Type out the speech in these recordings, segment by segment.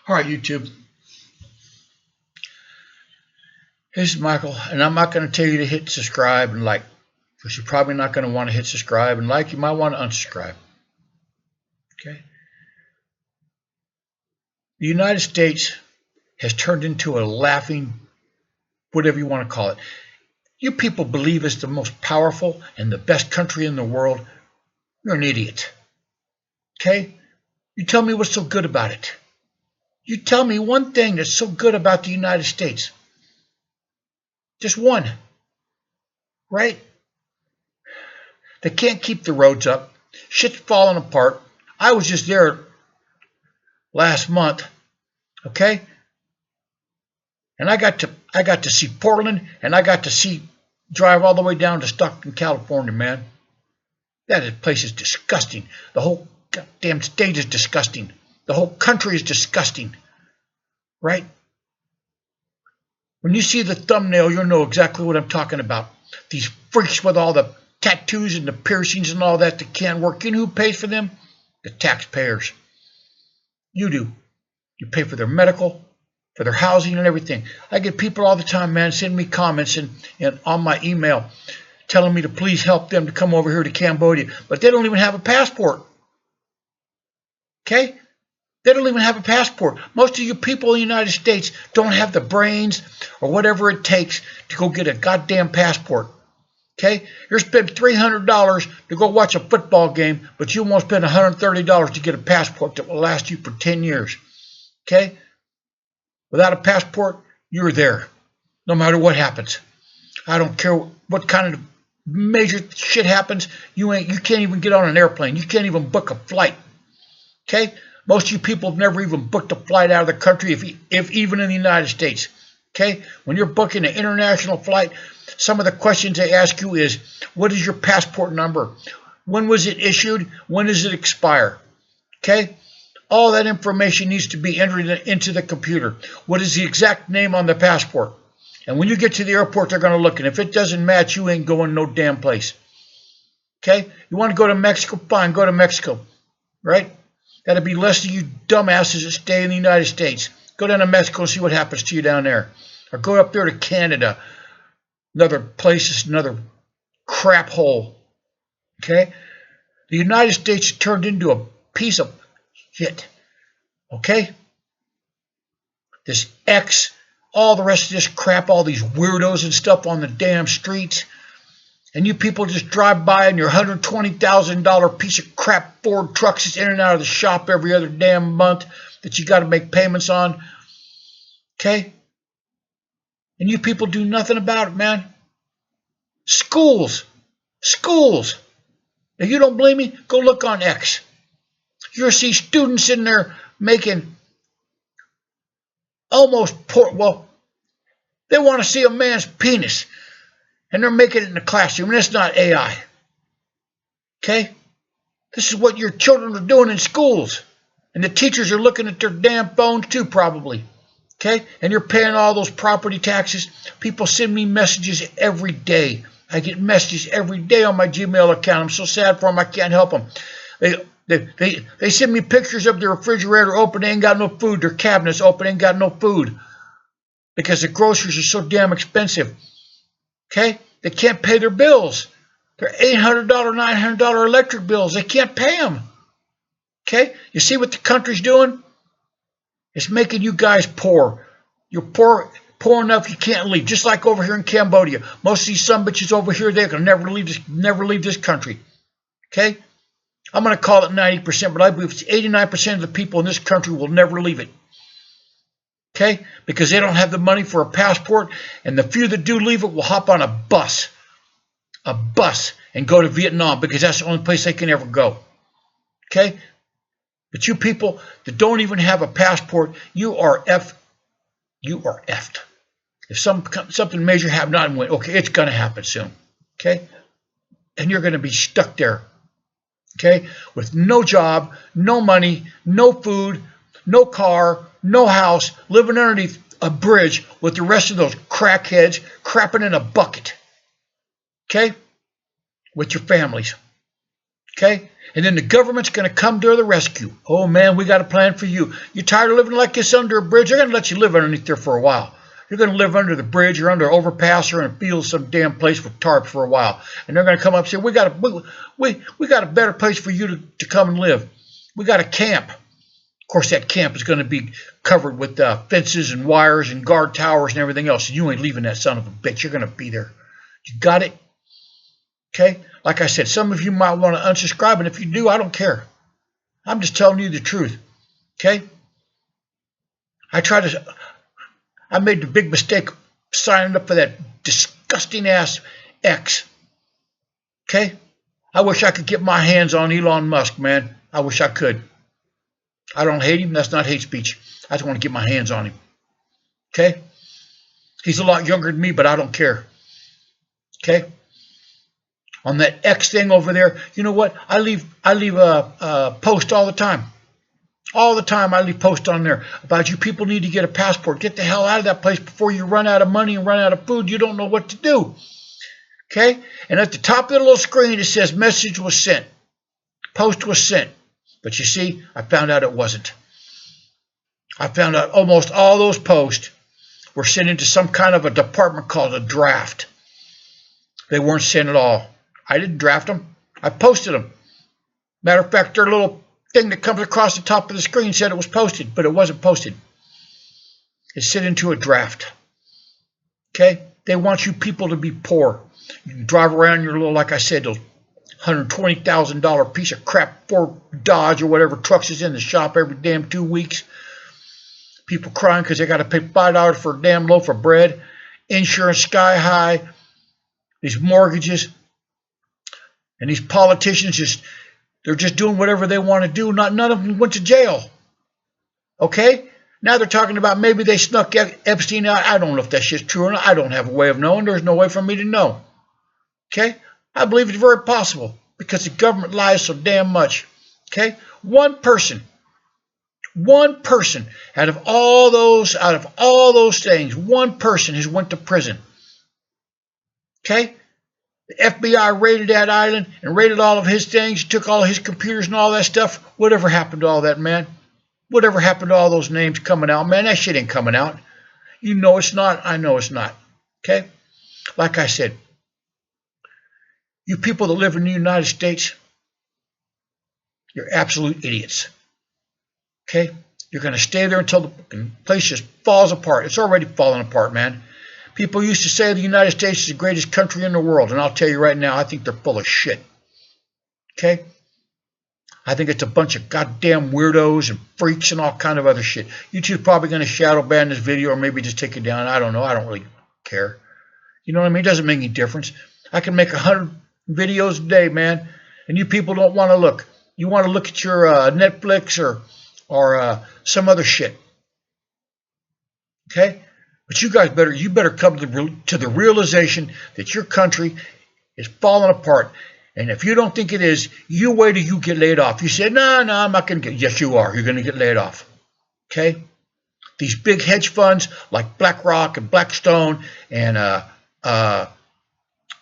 All right, YouTube. This is Michael, and I'm not going to tell you to hit subscribe and like, because you're probably not going to want to hit subscribe and like. You might want to unsubscribe. Okay. The United States has turned into a laughing, whatever you want to call it. You people believe it's the most powerful and the best country in the world. You're an idiot. Okay? You tell me what's so good about it. You tell me one thing that's so good about the United States. Just one. Right? They can't keep the roads up. Shit's falling apart. I was just there last month. Okay? And I got to see Portland, and I got to drive all the way down to Stockton, California, man. That place is disgusting. The whole goddamn state is disgusting. The whole country is disgusting. Right? When you see the thumbnail, you'll know exactly what I'm talking about. These freaks with all the tattoos and the piercings and all that can't work. You know who pays for them? The taxpayers. You do. You pay for their medical, for their housing and everything. I get people all the time, man, send me comments and on my email telling me to please help them to come over here to Cambodia. But they don't even have a passport. Okay? They don't even have a passport. Most of you people in the United States don't have the brains or whatever it takes to go get a goddamn passport. Okay? You're spending $300 to go watch a football game, but you won't spend $130 to get a passport that will last you for 10 years. Okay? Without a passport, you're there. No matter what happens. I don't care what kind of major shit happens. You can't even get on an airplane. You can't even book a flight. Okay? Most of you people have never even booked a flight out of the country, if even in the United States. Okay? When you're booking an international flight, some of the questions they ask you is, what is your passport number? When was it issued? When does it expire? Okay? All that information needs to be entered into the computer. What is the exact name on the passport? And when you get to the airport, they're going to look. And if it doesn't match, you ain't going no damn place. Okay? You want to go to Mexico? Fine, go to Mexico. Right? That'd be less of you dumbasses that stay in the United States. Go down to Mexico and see what happens to you down there. Or go up there to Canada. Another place, another crap hole. Okay? The United States has turned into a piece of shit. Okay? This X, all the rest of this crap, all these weirdos and stuff on the damn streets. And you people just drive by in your $120,000 piece of crap Ford trucks that's in and out of the shop every other damn month that you got to make payments on. Okay? And you people do nothing about it, man. Schools. Schools. If you don't believe me, go look on X. You'll see students in there making almost poor. Well, they want to see a man's penis. And they're making it in the classroom. And it's not AI. Okay? This is what your children are doing in schools. And the teachers are looking at their damn phones too, probably. Okay? And you're paying all those property taxes. People send me messages every day. I get messages every day on my Gmail account. I'm so sad for them, I can't help them. They send me pictures of their refrigerator open. They ain't got no food. Their cabinets open. They ain't got no food. Because the groceries are so damn expensive. Okay? They can't pay their bills. They're $800, $900 electric bills. They can't pay them. Okay? You see what the country's doing? It's making you guys poor. You're poor enough you can't leave. Just like over here in Cambodia. Most of these sumbitches over here, they're going to never leave this country. Okay? I'm going to call it 90%, but I believe 89% of the people in this country will never leave it. Okay? Because they don't have the money for a passport, and the few that do leave it will hop on a bus, and go to Vietnam, because that's the only place they can ever go. Okay? But you people that don't even have a passport, you are effed. You are effed. If something major happens, okay, it's going to happen soon. Okay? And you're going to be stuck there. Okay? With no job, no money, no food, no car, no house, living underneath a bridge with the rest of those crackheads crapping in a bucket. Okay? With your families. Okay? And then the government's going to come to the rescue. Oh, man, we got a plan for you. You tired of living like this under a bridge? They're going to let you live underneath there for a while. You're going to live under the bridge or under an overpass or in a field some damn place with tarps for a while. And they're going to come up and say, we got a better place for you to come and live. We got a camp. Of course, that camp is going to be covered with fences and wires and guard towers and everything else. You ain't leaving that son of a bitch. You're going to be there. You got it? Okay? Like I said, some of you might want to unsubscribe, and if you do, I don't care. I'm just telling you the truth. Okay? I made the big mistake signing up for that disgusting ass X. Okay? I wish I could get my hands on Elon Musk, man. I wish I could. I don't hate him. That's not hate speech. I just want to get my hands on him. Okay? He's a lot younger than me, but I don't care. Okay? On that X thing over there, you know what? I leave a post all the time. All the time I leave posts on there about you people need to get a passport. Get the hell out of that place before you run out of money and run out of food. You don't know what to do. Okay? And at the top of the little screen, it says message was sent. Post was sent. But you see, I found out it wasn't. I found out almost all those posts were sent into some kind of a department called a draft. They weren't sent at all. I didn't draft them. I posted them. Matter of fact, their little thing that comes across the top of the screen said it was posted, but it wasn't posted. It's sent into a draft. Okay? They want you people to be poor. You can drive around your little, like I said, those $120,000 piece of crap Ford Dodge or whatever trucks is in the shop every damn 2 weeks. People crying because they got to pay $5 for a damn loaf of bread. Insurance sky high. These mortgages. And these politicians they're just doing whatever they want to do. None of them went to jail. Okay? Now they're talking about maybe they snuck Epstein out. I don't know if that shit's true or not. I don't have a way of knowing. There's no way for me to know. Okay? I believe it's very possible because the government lies so damn much. Okay? One person out of all those things, one person has went to prison. Okay? The FBI raided that island and raided all of his things, took all his computers and all that stuff. Whatever happened to all that, man? Whatever happened to all those names coming out? Man, that shit ain't coming out. You know it's not. I know it's not. Okay? Like I said, you people that live in the United States, you're absolute idiots. Okay? You're going to stay there until the place just falls apart. It's already falling apart, man. People used to say the United States is the greatest country in the world, and I'll tell you right now, I think they're full of shit. Okay? I think it's a bunch of goddamn weirdos and freaks and all kind of other shit. YouTube's probably going to shadow ban this video or maybe just take it down. I don't know. I don't really care. You know what I mean? It doesn't make any difference. I can make 100 videos a day, man, and you people don't want to look. You want to look at your Netflix or some other shit. Okay? But you guys better come to the realization that your country is falling apart. And if you don't think it is, you wait till you get laid off. You say, no, I'm not going to get. Yes, you are. You're going to get laid off. Okay? These big hedge funds like BlackRock and Blackstone and I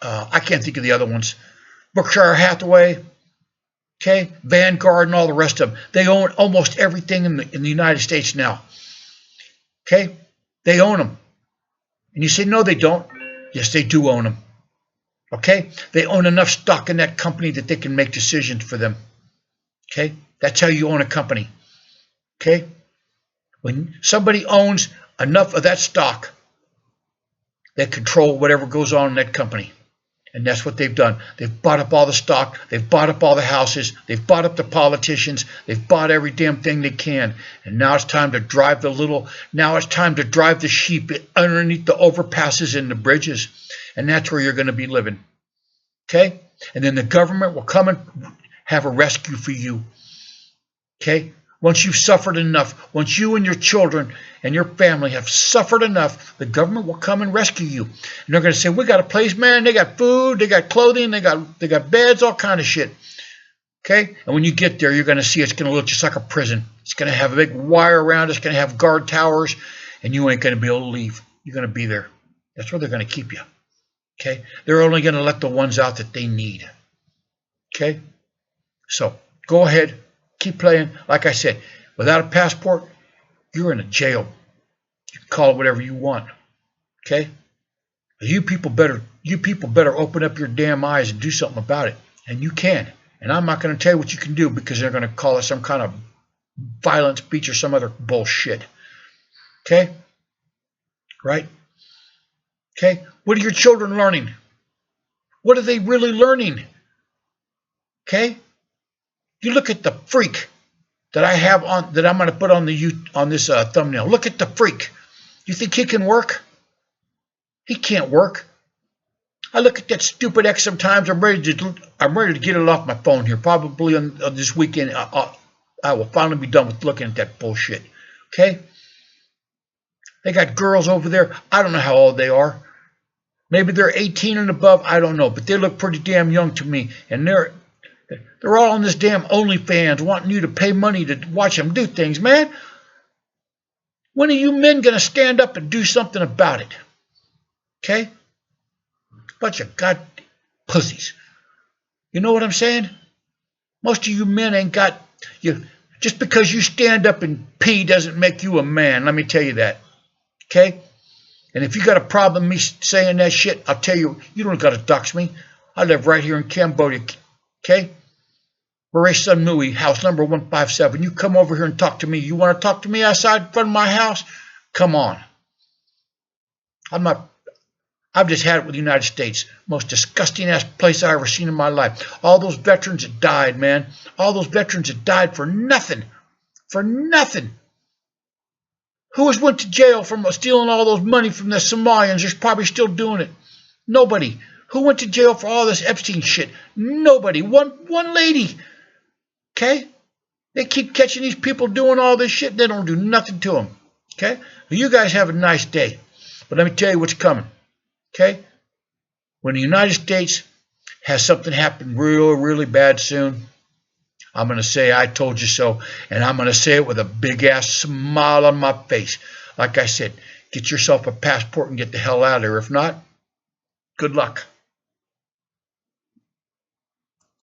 can't think of the other ones. Berkshire Hathaway, okay, Vanguard and all the rest of them. They own almost everything in the United States now. Okay? They own them. And you say, no, they don't. Yes, they do own them. Okay? They own enough stock in that company that they can make decisions for them. Okay? That's how you own a company. Okay? When somebody owns enough of that stock, they control whatever goes on in that company. And that's what they've done. They've bought up all the stock. They've bought up all the houses. They've bought up the politicians. They've bought every damn thing they can. And now it's time to drive the sheep underneath the overpasses and the bridges. And that's where you're going to be living. Okay? And then the government will come and have a rescue for you. Okay? Once you've suffered enough, once you and your children and your family have suffered enough, the government will come and rescue you. And they're going to say, we got a place, man. They got food, they got clothing, they got beds, all kind of shit. Okay? And when you get there, you're going to see it's going to look just like a prison. It's going to have a big wire around it. It's going to have guard towers, and you ain't going to be able to leave. You're going to be there. That's where they're going to keep you. Okay? They're only going to let the ones out that they need. Okay? So go ahead, keep playing. Like I said, without a passport, you're in a jail. You can call it whatever you want. Okay? You people better open up your damn eyes and do something about it. And you can. And I'm not going to tell you what you can do because they're going to call it some kind of violent speech or some other bullshit. Okay? Right? Okay? What are your children learning? What are they really learning? Okay? You look at the freak that I have on, that I'm going to put on this thumbnail. Look at the freak. You think he can work? He can't work. I look at that stupid X sometimes. I'm ready to get it off my phone here. Probably on this weekend, I will finally be done with looking at that bullshit. Okay? They got girls over there. I don't know how old they are. Maybe they're 18 and above. I don't know, but they look pretty damn young to me. And they're all on this damn OnlyFans, wanting you to pay money to watch them do things, man. When are you men gonna stand up and do something about it? Okay? Bunch of god pussies. You know what I'm saying? Most of you men ain't got you. Just because you stand up and pee doesn't make you a man. Let me tell you that. Okay? And if you got a problem me saying that shit, I'll tell you, you don't got to dox me. I live right here in Cambodia. Okay? Beret Sun Nui, house number 157. You come over here and talk to me. You want to talk to me outside in front of my house? Come on. I've just had it with the United States. Most disgusting ass place I ever seen in my life. All those veterans that died, man. All those veterans that died for nothing. For nothing. Who has went to jail from stealing all those money from the Somalians? They're probably still doing it. Nobody. Who went to jail for all this Epstein shit? Nobody. One lady. Okay? They keep catching these people doing all this shit. They don't do nothing to them. Okay? Well, you guys have a nice day. But let me tell you what's coming. Okay? When the United States has something happen really bad soon, I'm going to say I told you so, and I'm going to say it with a big-ass smile on my face. Like I said, get yourself a passport and get the hell out of here. If not, good luck.